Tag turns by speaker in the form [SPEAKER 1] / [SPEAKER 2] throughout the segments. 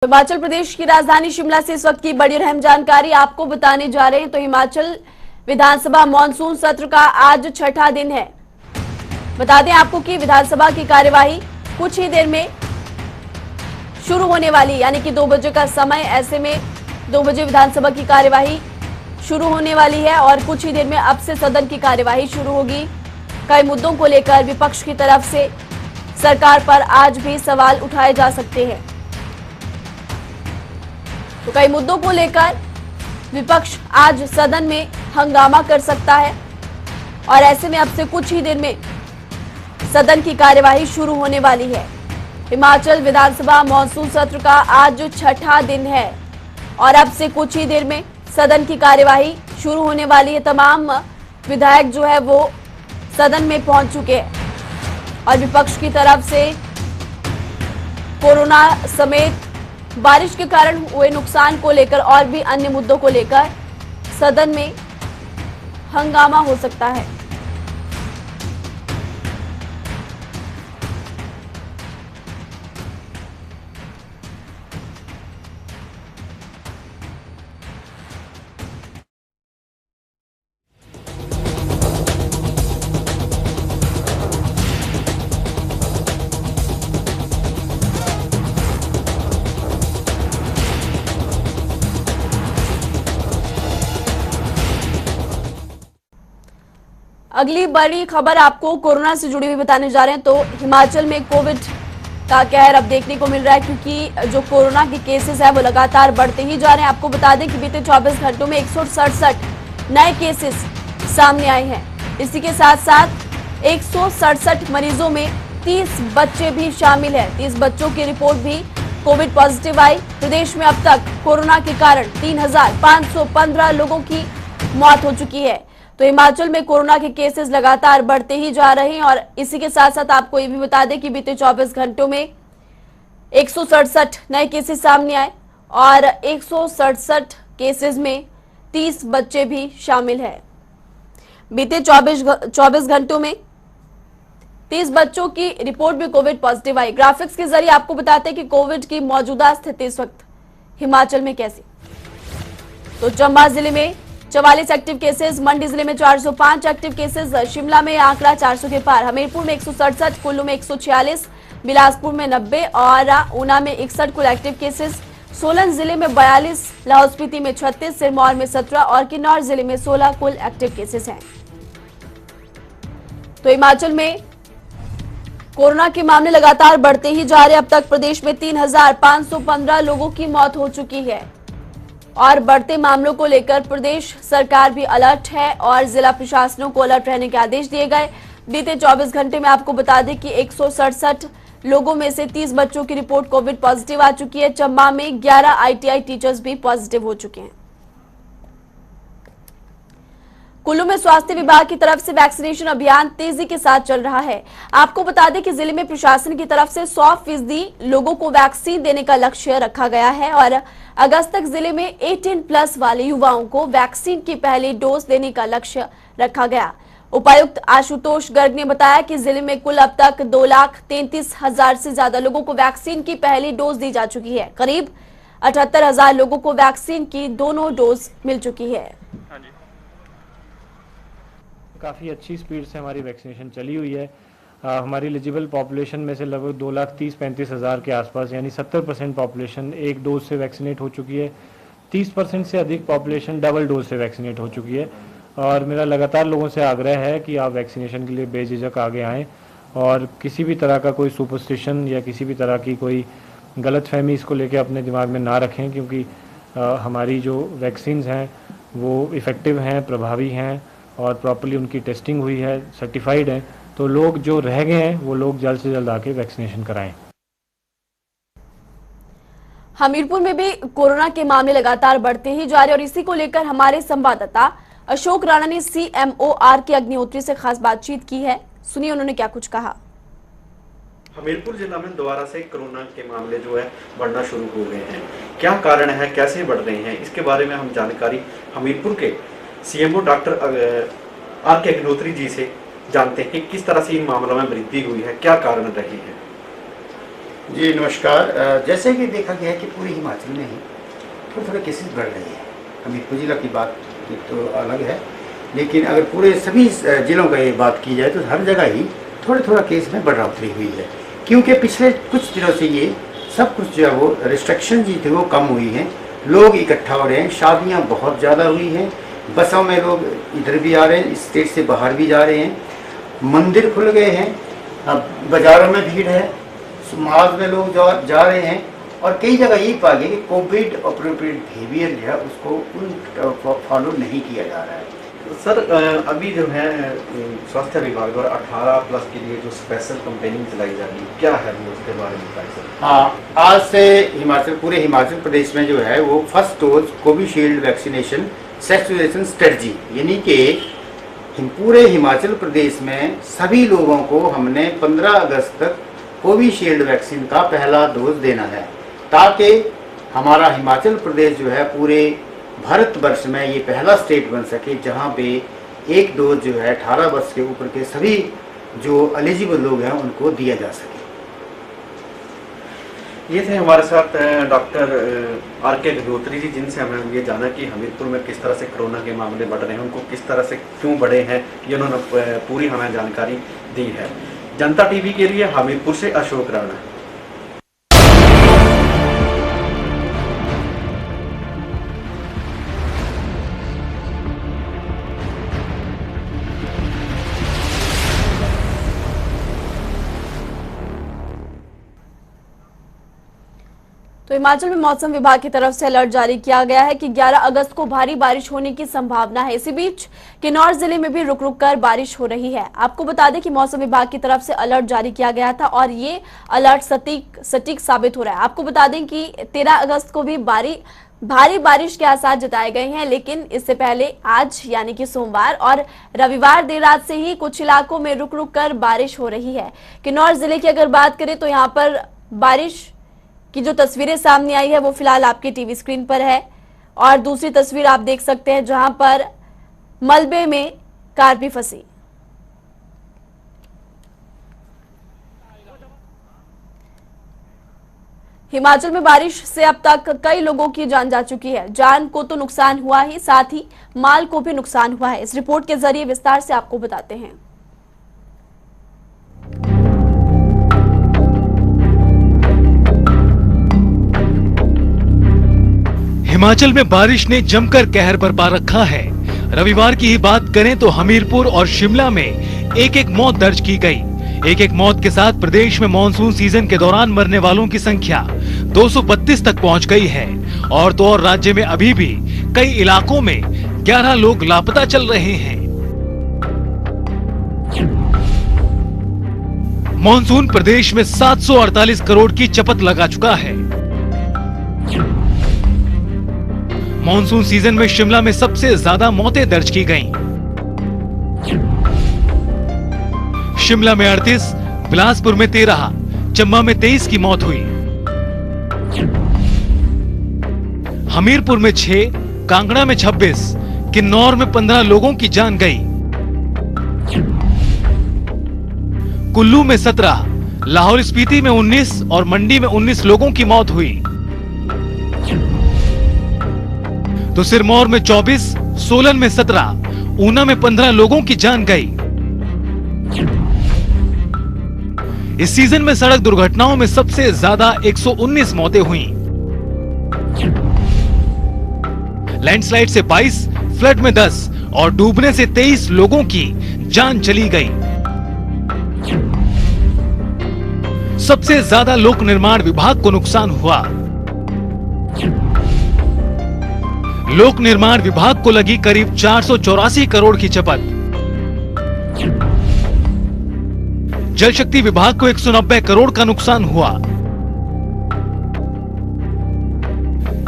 [SPEAKER 1] हिमाचल प्रदेश की राजधानी शिमला से इस वक्त की बड़ी और अहम जानकारी आपको बताने जा रहे हैं। तो हिमाचल विधानसभा मॉनसून सत्र का आज छठा दिन है। बता दें आपको कि विधानसभा की कार्यवाही कुछ ही देर में शुरू होने वाली, यानी कि 2 बजे का समय। ऐसे में 2 बजे विधानसभा की कार्यवाही शुरू होने वाली है और कुछ ही देर में अब से सदन की कार्यवाही शुरू होगी। कई मुद्दों को लेकर विपक्ष की तरफ से सरकार पर आज भी सवाल उठाए जा सकते हैं। तो कई मुद्दों को लेकर विपक्ष आज सदन में हंगामा कर सकता है और ऐसे में अब से कुछ ही देर में सदन की कार्यवाही शुरू होने वाली है। हिमाचल विधानसभा मॉनसून सत्र का आज छठा दिन है और अब से कुछ ही देर में सदन की कार्यवाही शुरू होने वाली है। तमाम विधायक जो है वो सदन में पहुंच चुके हैं और विपक्ष की तरफ से कोरोना समेत बारिश के कारण हुए नुकसान को लेकर और भी अन्य मुद्दों को लेकर सदन में हंगामा हो सकता है। अगली बड़ी खबर आपको कोरोना से जुड़ी हुई बताने जा रहे हैं। तो हिमाचल में कोविड का कहर अब देखने को मिल रहा है, क्योंकि जो कोरोना के केसेस है वो लगातार बढ़ते ही जा रहे हैं। आपको बता दें कि बीते 24 घंटों में 167 नए केसेस सामने आए हैं। इसी के साथ साथ 167 मरीजों में 30 बच्चे भी शामिल हैं। 30 बच्चों की रिपोर्ट भी कोविड पॉजिटिव आई। प्रदेश में अब तक कोरोना के कारण 3,515 लोगों की मौत हो चुकी है। तो हिमाचल में कोरोना के केसेस लगातार बढ़ते ही जा रहे हैं और इसी के साथ साथ आपको ये भी बता दें कि बीते 24 घंटों में 167 नए केसेस सामने आए और 167 केसेस में 30 बच्चे भी शामिल हैं। बीते 24 घंटों में 30 बच्चों की रिपोर्ट भी कोविड पॉजिटिव आई। ग्राफिक्स के जरिए आपको बताते हैं कि कोविड की मौजूदा स्थिति इस वक्त हिमाचल में कैसी। तो चंबा जिले में 44 एक्टिव केसेस, मंडी जिले में 405 एक्टिव केसेस, शिमला में आंकड़ा 400 के पार, हमीरपुर में 167, कुल्लू में 146, बिलासपुर में 90 और ऊना में 61 कुल एक्टिव केसेस। सोलन जिले में 42, लाहौल स्पीति में 36, सिरमौर में 17 और किन्नौर जिले में 16 कुल एक्टिव केसेस हैं। तो हिमाचल में कोरोना के मामले लगातार बढ़ते ही जा रहे हैं। अब तक प्रदेश में 3,515 लोगों की मौत हो चुकी है और बढ़ते मामलों को लेकर प्रदेश सरकार भी अलर्ट है और जिला प्रशासनों को अलर्ट रहने के आदेश दिए गए। बीते 24 घंटे में आपको बता दें कि 167 लोगों में से 30 बच्चों की रिपोर्ट कोविड पॉजिटिव आ चुकी है। चंबा में 11 आईटीआई टीचर्स भी पॉजिटिव हो चुके हैं। कुल्लू में स्वास्थ्य विभाग की तरफ से वैक्सीनेशन अभियान तेजी के साथ चल रहा है। आपको बता दें कि जिले में प्रशासन की तरफ से 100% लोगों को वैक्सीन देने का लक्ष्य रखा गया है और अगस्त तक जिले में 18+ वाले युवाओं को वैक्सीन की पहली डोज देने का लक्ष्य रखा गया। उपायुक्त आशुतोष गर्ग ने बताया कि जिले में कुल अब तक 2,33,000 से ज्यादा लोगों को वैक्सीन की पहली डोज दी जा चुकी है। करीब 78,000 लोगों को वैक्सीन की दोनों डोज मिल चुकी है।
[SPEAKER 2] काफ़ी अच्छी स्पीड से हमारी वैक्सीनेशन चली हुई है। हमारी एलिजिबल पॉपुलेशन में से लगभग 2,30-35,000 के आसपास, यानी 70% पॉपुलेशन एक डोज से वैक्सीनेट हो चुकी है। 30% से अधिक पॉपुलेशन डबल डोज से वैक्सीनेट हो चुकी है और मेरा लगातार लोगों से आग्रह है कि आप वैक्सीनेशन के लिए बेझिझक आगे आएँ और किसी भी तरह का कोई सुपरस्टिशन या किसी भी तरह की कोई गलतफहमी इसको लेके अपने दिमाग में ना रखें, क्योंकि हमारी जो वैक्सीन्स हैं वो इफ़ेक्टिव हैं, प्रभावी हैं और प्रॉपर्ली उनकी टेस्टिंग हुई है, सर्टिफाइड है। तो लोग जो रह गए हैं वो लोग जल्द से जल्द आके वैक्सीनेशन कराएं।
[SPEAKER 1] हमीरपुर में भी कोरोना के मामले लगातार बढ़ते ही जा रहे और इसी को लेकर हमारे संवाददाता अशोक राणा ने CMO RK अग्निहोत्री से खास बातचीत की है। सुनिए उन्होंने क्या कुछ कहा।
[SPEAKER 3] हमीरपुर जिला में दोबारा से कोरोना के मामले जो है बढ़ना शुरू हो गए हैं। क्या कारण है, कैसे बढ़ रहे हैं, इसके बारे में हम जानकारी हमीरपुर के CMO doctor RK Agnihotri ji से जानते हैं। किस तरह से इन मामलों में वृद्धि हुई है, क्या कारण रही है।
[SPEAKER 4] जी नमस्कार। जैसे कि देखा गया है कि पूरे हिमाचल में ही थोड़े थोड़े केसेस बढ़ रहे हैं। हमीरपुर जिला की बात तो अलग है, लेकिन अगर पूरे सभी जिलों का ये बात की जाए तो हर जगह ही थोड़े थोड़ा केस में बढ़ोतरी हुई है, क्योंकि पिछले कुछ दिनों से ये सब कुछ जो है वो रिस्ट्रिक्शन जी थी वो कम हुई हैं। लोग इकट्ठा हो रहे हैं, शादियाँ बहुत ज़्यादा हुई हैं, बसों में लोग इधर भी आ रहे हैं, स्टेट से बाहर भी जा रहे हैं, मंदिर खुल गए हैं, अब बाज़ारों में भीड़ है, समाज में लोग जा रहे हैं। और कई जगह ये पा गया कि कोविड अप्रोप्रिएट बिहेवियर जो है उसको फॉलो नहीं किया जा रहा है।
[SPEAKER 3] सर अभी जो है स्वास्थ्य विभाग द्वारा 18 प्लस के लिए जो स्पेशल कैंपेनिंग चलाई जा रही है, क्या है वो उसके बारे में बताइए सर।
[SPEAKER 4] हाँ, आज से पूरे हिमाचल प्रदेश में जो है वो first dose Covishield vaccination saturation strategy, यानी कि पूरे हिमाचल प्रदेश में सभी लोगों को हमने 15 अगस्त तक कोविशील्ड वैक्सीन का पहला डोज देना है, ताकि हमारा हिमाचल प्रदेश जो है पूरे भारतवर्ष में ये पहला स्टेट बन सके जहाँ पे एक डोज जो है 18 वर्ष के ऊपर के सभी जो एलिजिबल लोग हैं उनको दिया जा सके।
[SPEAKER 3] ये थे हमारे साथ डॉक्टर आर.के. गंगोत्री जी, जिनसे हमने ये जाना कि हमीरपुर में किस तरह से कोरोना के मामले बढ़ रहे हैं, उनको किस तरह से क्यों बढ़े हैं, ये उन्होंने पूरी हमें जानकारी दी है। जनता टीवी के लिए हमीरपुर से अशोक राणा।
[SPEAKER 1] तो हिमाचल में मौसम विभाग की तरफ से अलर्ट जारी किया गया है कि 11 अगस्त को भारी बारिश होने की संभावना है। इसी बीच किन्नौर जिले में भी रुक रुक कर बारिश हो रही है। आपको बता दें कि मौसम विभाग की तरफ से अलर्ट जारी किया गया था और ये अलर्ट सटीक साबित हो रहा है। आपको बता दें कि 13 अगस्त को भी भारी बारिश के आसार जताए गए हैं, लेकिन इससे पहले आज यानी कि सोमवार और रविवार देर रात से ही कुछ इलाकों में रुक रुक कर बारिश हो रही है। किन्नौर जिले की अगर बात करें तो यहाँ पर बारिश की जो तस्वीरें सामने आई है वो फिलहाल आपकी टीवी स्क्रीन पर है, और दूसरी तस्वीर आप देख सकते हैं जहां पर मलबे में कार भी फंसी। हिमाचल में बारिश से अब तक कई लोगों की जान जा चुकी है। जान को तो नुकसान हुआ ही, साथ ही माल को भी नुकसान हुआ है। इस रिपोर्ट के जरिए विस्तार से आपको बताते हैं।
[SPEAKER 5] हिमाचल में बारिश ने जमकर कहर बरपा रखा है। रविवार की ही बात करें तो हमीरपुर और शिमला में एक एक मौत दर्ज की गई। एक एक मौत के साथ प्रदेश में मानसून सीजन के दौरान मरने वालों की संख्या 232 तक पहुंच गई है। और तो और राज्य में अभी भी कई इलाकों में 11 लोग लापता चल रहे हैं। मानसून प्रदेश में 748 करोड़ की चपत लगा चुका है। मानसून सीजन में शिमला में सबसे ज्यादा मौतें दर्ज की गईं। शिमला में 38, बिलासपुर में 13, चंबा में 23 की मौत हुई। हमीरपुर में 6, कांगड़ा में 26, किन्नौर में 15 लोगों की जान गई। कुल्लू में 17, लाहौल स्पीति में 19 और मंडी में 19 लोगों की मौत हुई। तो सिरमौर में 24, सोलन में 17, ऊना में 15 लोगों की जान गई। इस सीजन में सड़क दुर्घटनाओं में सबसे ज्यादा 119 मौतें हुई। लैंडस्लाइड से 22, फ्लड में 10 और डूबने से 23 लोगों की जान चली गई। सबसे ज्यादा लोक निर्माण विभाग को नुकसान हुआ। लोक निर्माण विभाग को लगी करीब 484 करोड़ की चपत। जल शक्ति विभाग को 190 करोड़ का नुकसान हुआ।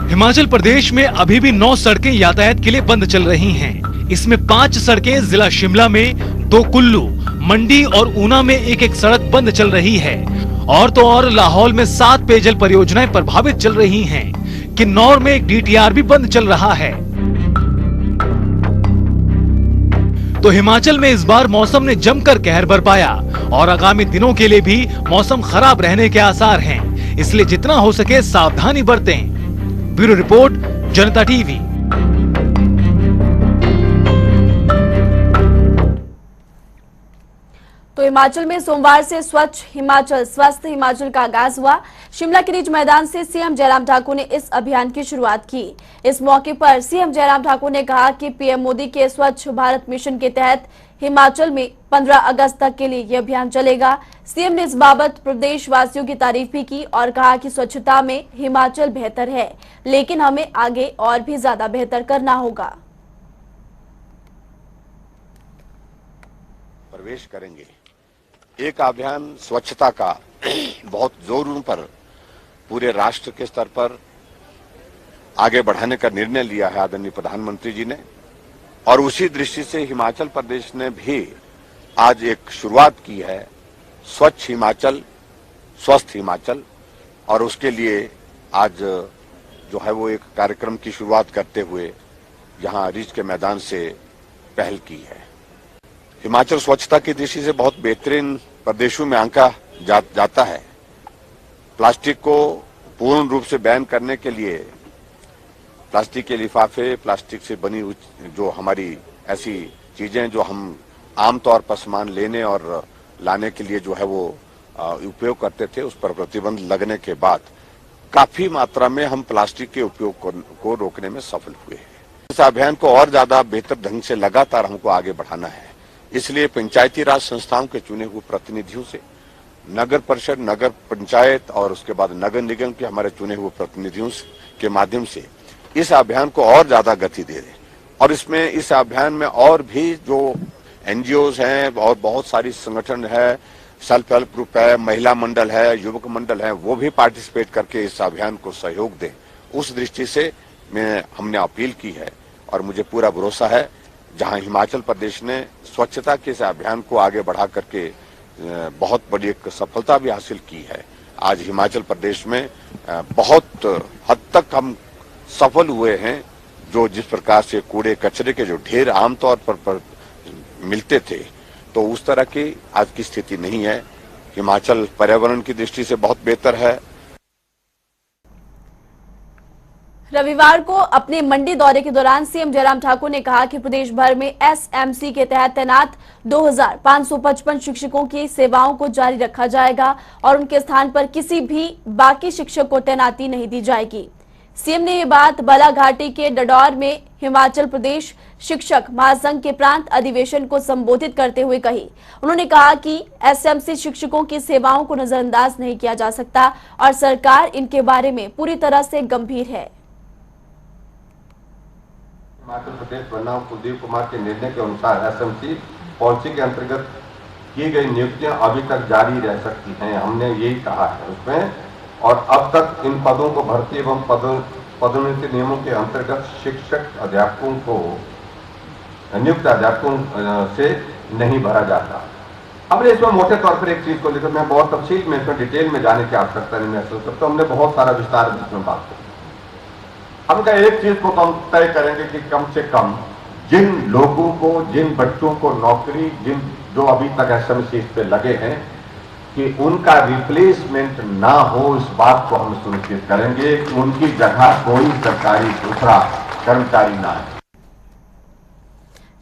[SPEAKER 5] हिमाचल प्रदेश में अभी भी 9 सड़कें यातायात के लिए बंद चल रही हैं। इसमें 5 सड़कें जिला शिमला में, 2 कुल्लू, मंडी और ऊना में एक सड़क बंद चल रही है। और तो और लाहौल में 7 पेयजल परियोजनाएं प्रभावित चल रही हैं। किन्नौर में एक DTR भी बंद चल रहा है। तो हिमाचल में इस बार मौसम ने जमकर कहर बरपाया और आगामी दिनों के लिए भी मौसम खराब रहने के आसार हैं। इसलिए जितना हो सके सावधानी बरतें। ब्यूरो रिपोर्ट, जनता टीवी।
[SPEAKER 1] तो हिमाचल में सोमवार से स्वच्छ हिमाचल स्वस्थ हिमाचल का आगाज हुआ। शिमला के रिज मैदान से सीएम जयराम ठाकुर ने इस अभियान की शुरुआत की। इस मौके पर सीएम जयराम ठाकुर ने कहा कि पीएम मोदी के स्वच्छ भारत मिशन के तहत हिमाचल में 15 अगस्त तक के लिए यह अभियान चलेगा। सीएम ने इस बाबत प्रदेशवासियों की तारीफ भी की और कहा कि स्वच्छता में हिमाचल बेहतर है, लेकिन हमें आगे और भी ज्यादा बेहतर करना होगा।
[SPEAKER 6] प्रवेश करेंगे एक अभियान स्वच्छता का बहुत जोरों पर पूरे राष्ट्र के स्तर पर आगे बढ़ाने का निर्णय लिया है आदरणीय प्रधानमंत्री जी ने, और उसी दृष्टि से हिमाचल प्रदेश ने भी आज एक शुरुआत की है स्वच्छ हिमाचल स्वस्थ हिमाचल, और उसके लिए आज जो है वो एक कार्यक्रम की शुरुआत करते हुए यहाँ रिज के मैदान से पहल की है। हिमाचल स्वच्छता की दृष्टि से बहुत बेहतरीन प्रदेशों में आंका जाता है। प्लास्टिक को पूर्ण रूप से बैन करने के लिए प्लास्टिक के लिफाफे, प्लास्टिक से बनी हुई जो हमारी ऐसी चीजें जो हम आमतौर पर सामान लेने और लाने के लिए जो है वो उपयोग करते थे, उस पर प्रतिबंध लगने के बाद काफी मात्रा में हम प्लास्टिक के उपयोग को रोकने में सफल हुए हैं। इस अभियान को और ज्यादा बेहतर ढंग से लगातार हमको आगे बढ़ाना है। इसलिए पंचायती राज संस्थाओं के चुने हुए प्रतिनिधियों से, नगर परिषद, नगर पंचायत और उसके बाद नगर निगम के हमारे चुने हुए प्रतिनिधियों के माध्यम से इस अभियान को और ज्यादा गति दे दें। और इसमें इस अभियान में और भी जो एनजीओज हैं और बहुत सारी संगठन है, सेल्फ हेल्प ग्रुप है, महिला मंडल है, युवक मंडल है, वो भी पार्टिसिपेट करके इस अभियान को सहयोग दें। उस दृष्टि से हमने अपील की है और मुझे पूरा भरोसा है जहां हिमाचल प्रदेश ने स्वच्छता के इस अभियान को आगे बढ़ा करके बहुत बड़ी एक सफलता भी हासिल की है। आज हिमाचल प्रदेश में बहुत हद तक हम सफल हुए हैं। जो जिस प्रकार से कूड़े कचरे के जो ढेर आमतौर पर मिलते थे, तो उस तरह की आज की स्थिति नहीं है। हिमाचल पर्यावरण की दृष्टि से बहुत बेहतर है।
[SPEAKER 1] रविवार को अपने मंडी दौरे के दौरान सीएम जयराम ठाकुर ने कहा कि प्रदेश भर में एसएमसी के तहत तैनात 2555 शिक्षकों की सेवाओं को जारी रखा जाएगा और उनके स्थान पर किसी भी बाकी शिक्षक को तैनाती नहीं दी जाएगी। सीएम ने ये बात बलाघाटी के डडौर में हिमाचल प्रदेश शिक्षक महासंघ के प्रांत अधिवेशन को संबोधित करते हुए कही। उन्होंने कहा कि एसएमसी शिक्षकों की सेवाओं को नजरअंदाज नहीं किया जा सकता और सरकार इनके बारे में पूरी तरह से गंभीर है।
[SPEAKER 7] हिमाचल प्रदेश बनाम कुलदीप कुमार के निर्णय के अनुसार एसएमसी पॉलिसी के अंतर्गत की गई नियुक्तियां अभी तक जारी रह सकती हैं। हमने यही कहा है उसमें, और अब तक इन पदों को भर्ती एवं पदोन्नति नियमों के अंतर्गत शिक्षक अध्यापकों को नियुक्त अध्यापकों से नहीं भरा जाता। हमने इसमें मोटे तौर पर एक चीज को लेकर, मैं बहुत तफसील में इसमें डिटेल में जाने की आवश्यकता नहीं महसूस करता, हमने बहुत सारा विस्तार में इसमें बात की। हम क्या एक चीज को तो हम तय करेंगे कि कम से कम जिन लोगों को, जिन बच्चों को नौकरी, जो अभी तक एसएमसी पे लगे हैं, कि उनका रिप्लेसमेंट ना हो, इस बात को हम सुनिश्चित करेंगे कि उनकी जगह कोई सरकारी दूसरा कर्मचारी ना है।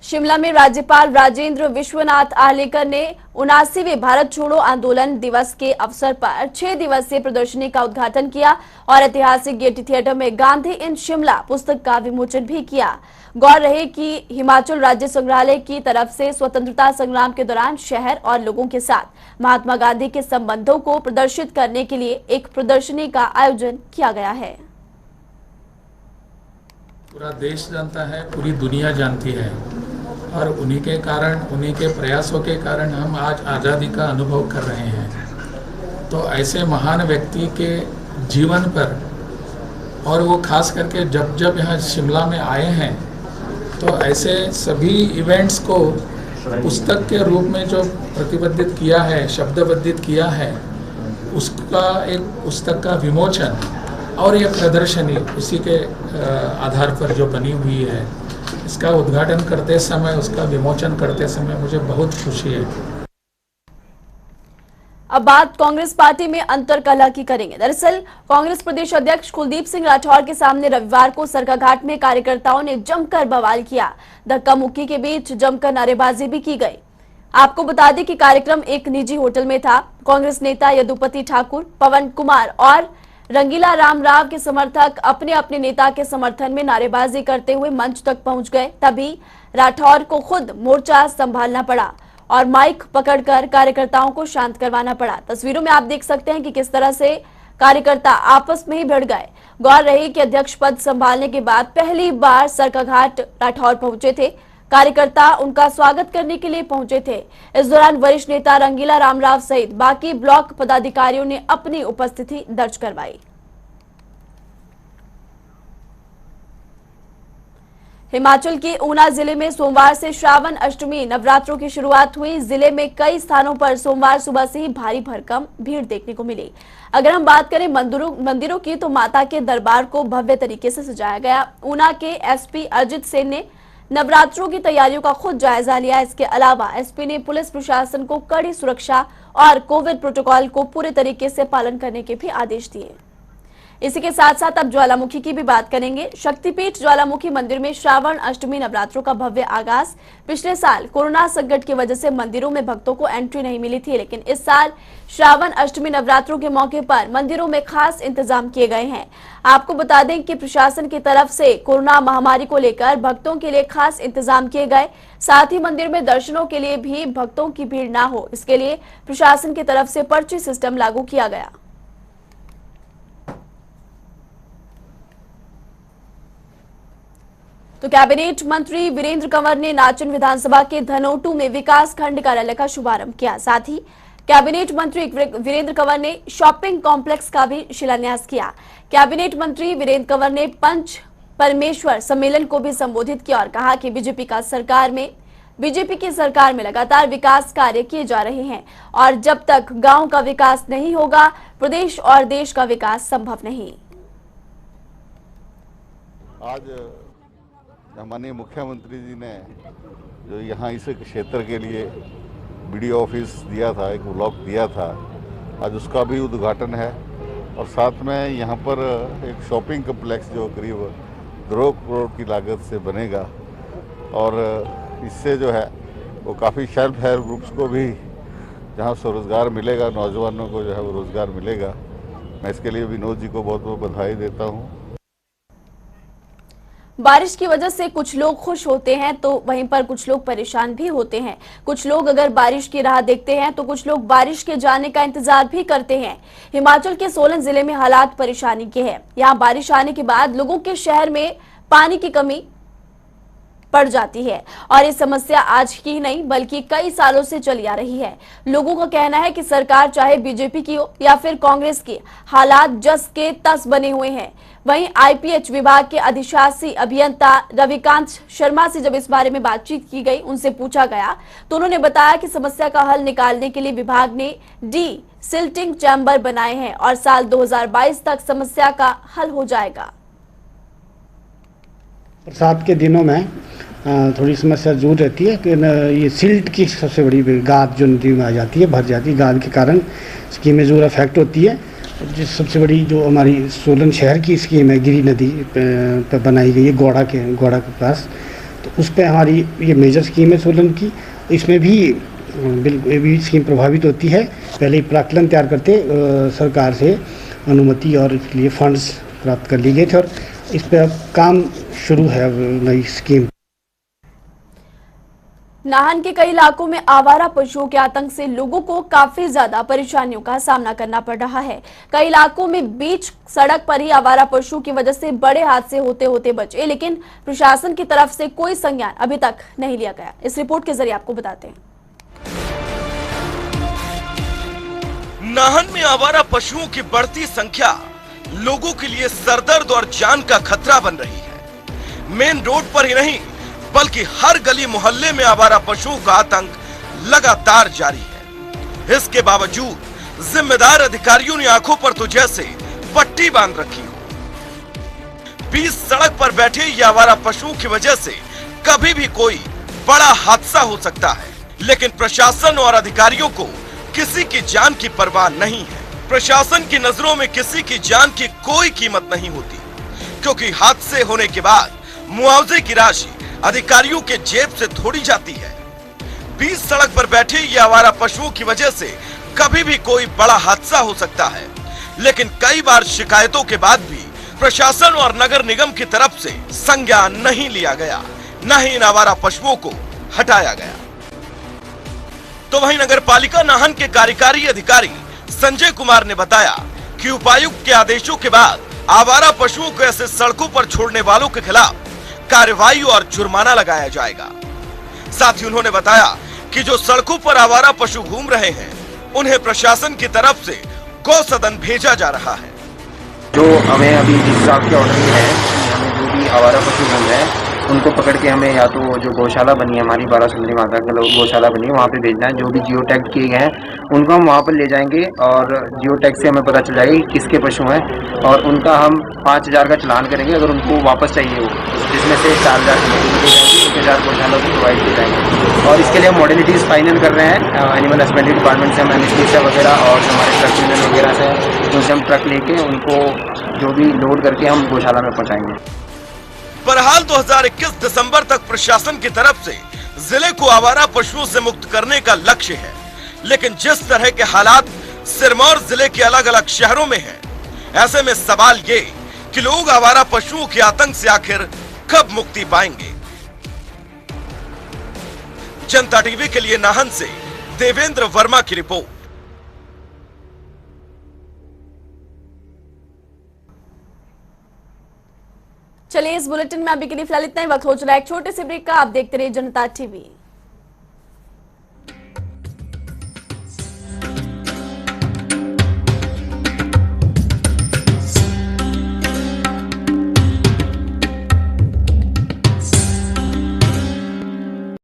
[SPEAKER 1] शिमला में राज्यपाल राजेंद्र विश्वनाथ आर्लेकर ने 79वें भारत छोड़ो आंदोलन दिवस के अवसर पर 6 दिवसीय प्रदर्शनी का उद्घाटन किया और ऐतिहासिक गेयटी थिएटर में गांधी इन शिमला पुस्तक का विमोचन भी किया। गौर रहे कि हिमाचल राज्य संग्रहालय की तरफ से स्वतंत्रता संग्राम के दौरान शहर और लोगों के साथ महात्मा गांधी के संबंधों को प्रदर्शित करने के लिए एक प्रदर्शनी का आयोजन किया गया है।
[SPEAKER 8] पूरा देश जानता है, पूरी दुनिया जानती है, और उन्हीं के कारण, उन्हीं के प्रयासों के कारण हम आज आज़ादी का अनुभव कर रहे हैं। तो ऐसे महान व्यक्ति के जीवन पर, और वो खास करके जब यहाँ शिमला में आए हैं, तो ऐसे सभी इवेंट्स को पुस्तक के रूप में जो प्रतिबद्धित किया है, शब्दबद्धित किया है, उसका एक पुस्तक का विमोचन और ये प्रदर्शनी उसी के आधार पर जो बनी हुई है, इसका उद्घाटन करते समय, उसका विमोचन करते समय मुझे बहुत खुशी है।
[SPEAKER 1] अब बात कांग्रेस पार्टी में अंतरकलह की करेंगे। दरअसल कांग्रेस प्रदेश अध्यक्ष कुलदीप सिंह राठौर के सामने रविवार को सरकाघाट में कार्यकर्ताओं ने जमकर बवाल किया। धक्का मुक्की के बीच जमकर नारेबाजी भी की गई। आपको बता दें कि कार्यक्रम एक निजी होटल में था। कांग्रेस नेता यदुपति ठाकुर, पवन कुमार और रंगीला राम राव के समर्थक अपने अपने नेता के समर्थन में नारेबाजी करते हुए मंच तक पहुंच गए। तभी राठौर को खुद मोर्चा संभालना पड़ा और माइक पकड़कर कार्यकर्ताओं को शांत करवाना पड़ा। तस्वीरों में आप देख सकते हैं कि किस तरह से कार्यकर्ता आपस में ही भिड़ गए। गौर रही कि अध्यक्ष पद संभालने के बाद पहली बार सरकाघाट राठौर पहुंचे थे। कार्यकर्ता उनका स्वागत करने के लिए पहुंचे थे। इस दौरान वरिष्ठ नेता रंगीला राम राव सहित बाकी ब्लॉक पदाधिकारियों ने अपनी उपस्थिति दर्ज करवाई। हिमाचल के ऊना जिले में सोमवार से श्रावण अष्टमी नवरात्रों की शुरुआत हुई। जिले में कई स्थानों पर सोमवार सुबह से ही भारी भरकम भीड़ देखने को मिली। अगर हम बात करें मंदिरों की, तो माता के दरबार को भव्य तरीके से सजाया गया। ऊना के एसपी अजित सेन ने नवरात्रों की तैयारियों का खुद जायजा लिया। इसके अलावा एसपी ने पुलिस प्रशासन को कड़ी सुरक्षा और कोविड प्रोटोकॉल को पूरे तरीके से पालन करने के भी आदेश दिए। इसी के साथ साथ अब ज्वालामुखी की भी बात करेंगे। शक्तिपीठ ज्वालामुखी मंदिर में श्रावण अष्टमी नवरात्रों का भव्य आगाज। पिछले साल कोरोना संकट की वजह से मंदिरों में भक्तों को एंट्री नहीं मिली थी, लेकिन इस साल श्रावण अष्टमी नवरात्रों के मौके पर मंदिरों में खास इंतजाम किए गए हैं। आपको बता दें कि प्रशासन की तरफ से कोरोना महामारी को लेकर भक्तों के लिए खास इंतजाम किए गए। साथ ही मंदिर में दर्शनों के लिए भी भक्तों की भीड़ न हो, इसके लिए प्रशासन की तरफ से पर्ची सिस्टम लागू किया गया। तो कैबिनेट मंत्री वीरेंद्र कंवर ने नाचन विधानसभा के धनोटू में विकास खंड कार्यालय का शुभारंभ किया। साथ ही कैबिनेट मंत्री वीरेंद्र कंवर ने शॉपिंग कॉम्प्लेक्स का भी शिलान्यास किया। कैबिनेट मंत्री वीरेंद्र कंवर ने पंच परमेश्वर सम्मेलन को भी संबोधित किया और कहा कि बीजेपी की सरकार में लगातार विकास कार्य किए जा रहे हैं और जब तक गांव का विकास नहीं होगा, प्रदेश और देश का विकास संभव नहीं।
[SPEAKER 9] आज माननीय मुख्यमंत्री जी ने जो यहाँ इस क्षेत्र के लिए बीडीओ ऑफिस दिया था, एक ब्लॉक दिया था, आज उसका भी उद्घाटन है और साथ में यहाँ पर एक शॉपिंग कम्प्लेक्स जो करीब 2 करोड़ की लागत से बनेगा और इससे जो है वो काफ़ी सेल्फ हेल्प ग्रुप्स को भी जहाँ स्वरोजगार मिलेगा, नौजवानों को जो है वो रोजगार मिलेगा। मैं इसके लिए विनोद जी को बहुत बहुत बधाई देता हूँ।
[SPEAKER 1] बारिश की वजह से कुछ लोग खुश होते हैं तो वहीं पर कुछ लोग परेशान भी होते हैं। कुछ लोग अगर बारिश की राह देखते हैं तो कुछ लोग बारिश के जाने का इंतजार भी करते हैं। हिमाचल के सोलन जिले में हालात परेशानी के हैं। यहाँ बारिश आने के बाद लोगों के शहर में पानी की कमी पड़ जाती है और ये समस्या आज की ही नहीं बल्कि कई सालों से चली आ रही है। लोगों का कहना है कि सरकार चाहे बीजेपी की हो या फिर कांग्रेस की, हालात जस के तस बने हुए हैं। वहीं आईपीएच विभाग के अधिशासी अभियंता रविकांत शर्मा से जब इस बारे में बातचीत की गई, उनसे पूछा गया तो उन्होंने बताया कि समस्या का हल निकालने के लिए विभाग ने सिल्टिंग चैम्बर बनाए हैं और साल 2022 तक समस्या का हल हो जाएगा।
[SPEAKER 10] बरसात के दिनों में थोड़ी समस्या जरूर रहती है कि ये सिल्ट की सबसे बड़ी गाद जो नदी में आ जाती है, भर जाती है। गाद के कारण स्कीमें जरूर अफेक्ट होती है। जिस सबसे बड़ी जो हमारी सोलन शहर की स्कीम है, गिरी नदी पर बनाई गई है गोड़ा के पास, तो उस पर हमारी ये मेजर स्कीम है सोलन की। इसमें भी बिल्कुल भी स्कीम प्रभावित होती है। पहले ही प्राक्कलन तैयार करते सरकार से अनुमति और इसके लिए फंड्स प्राप्त कर लिए गए थे और इस पर अब काम शुरू है नई स्कीम।
[SPEAKER 1] नाहन के कई इलाकों में आवारा पशुओं के आतंक से लोगों को काफी ज्यादा परेशानियों का सामना करना पड़ रहा है। कई इलाकों में बीच सड़क पर ही आवारा पशुओं की वजह से बड़े हादसे होते होते बचे, लेकिन प्रशासन की तरफ से कोई संज्ञान अभी तक नहीं लिया गया। इस रिपोर्ट के जरिए आपको बताते हैं।
[SPEAKER 11] नाहन में आवारा पशुओं की बढ़ती संख्या लोगों के लिए सरदर्द और जान का खतरा बन रही है। मेन रोड पर ही नहीं बल्कि हर गली मोहल्ले में आवारा पशुओं का आतंक लगातार जारी है। इसके बावजूद जिम्मेदार अधिकारियों ने आंखों पर तो जैसे पट्टी बांध रखी हो। बीच सड़क पर बैठे ये आवारा पशुओं की वजह से कभी भी कोई बड़ा हादसा हो सकता है, लेकिन प्रशासन और अधिकारियों को किसी की जान की परवाह नहीं है। प्रशासन की नजरों में किसी की जान की कोई कीमत नहीं होती, क्योंकि हादसे होने के बाद मुआवजे की राशि अधिकारियों के जेब से थोड़ी जाती है। बीच सड़क पर बैठे ये आवारा पशुओं की वजह से कभी भी कोई बड़ा हादसा हो सकता है, लेकिन कई बार शिकायतों के बाद भी प्रशासन और नगर निगम की तरफ से संज्ञान नहीं लिया गया, न ही इन आवारा पशुओं को हटाया गया। तो वहीं नगर पालिका नाहन के कार्यकारी अधिकारी संजय कुमार ने बताया कि उपायुक्त के आदेशों के बाद आवारा पशुओं को ऐसे सड़कों पर छोड़ने वालों के खिलाफ कार्रवाई और जुर्माना लगाया जाएगा। साथ ही उन्होंने बताया कि जो सड़कों पर आवारा पशु घूम रहे हैं, उन्हें प्रशासन की तरफ से गौ सदन भेजा जा रहा है।
[SPEAKER 12] जो हमें अभी जिस हिसाब के ऑर्डर है कि हमें जो भी आवारा पशु घूम रहे हैं उनको पकड़ के हमें या तो जो गौशाला बनी है हमारी 12 सुंदरी माता के गौशाला बनी है वहाँ पे भेजना है। जो भी जियो टैग किए गए हैं उनको हम वहाँ पर ले जाएंगे और जियो टैग से हमें पता चल जाएगा कि किसके पशु हैं और उनका हम 5000 का चालान करेंगे अगर उनको वापस चाहिए हो, जिसमें से 4000 दे जाएंगे, 1000 गौशाला को प्रोवाइड किए जाएंगे। और इसके लिए हम मॉडलिटीज़ फाइनल कर रहे हैं एनिमल हस्बेंड्री डिपार्टमेंट से, हम एनेस्थीसिया वगैरह और हमारे ट्रक यूनियन वगैरह से उनसे हम ट्रक लेके उनको जो भी लोड करके हम गौशाला में पहुँचाएंगे।
[SPEAKER 11] बहरहाल 2021 दिसंबर तक प्रशासन की तरफ से जिले को आवारा पशुओं से मुक्त करने का लक्ष्य है, लेकिन जिस तरह के हालात सिरमौर जिले के अलग अलग शहरों में हैं, ऐसे में सवाल ये कि लोग आवारा पशुओं के आतंक से आखिर कब मुक्ति पाएंगे। जनता टीवी के लिए नाहन से देवेंद्र वर्मा की रिपोर्ट।
[SPEAKER 1] चलिए इस बुलेटिन में अभी के लिए फिलहाल इतना ही वक्त हो चला है एक छोटे से ब्रेक का। आप देखते रहिए जनता टीवी।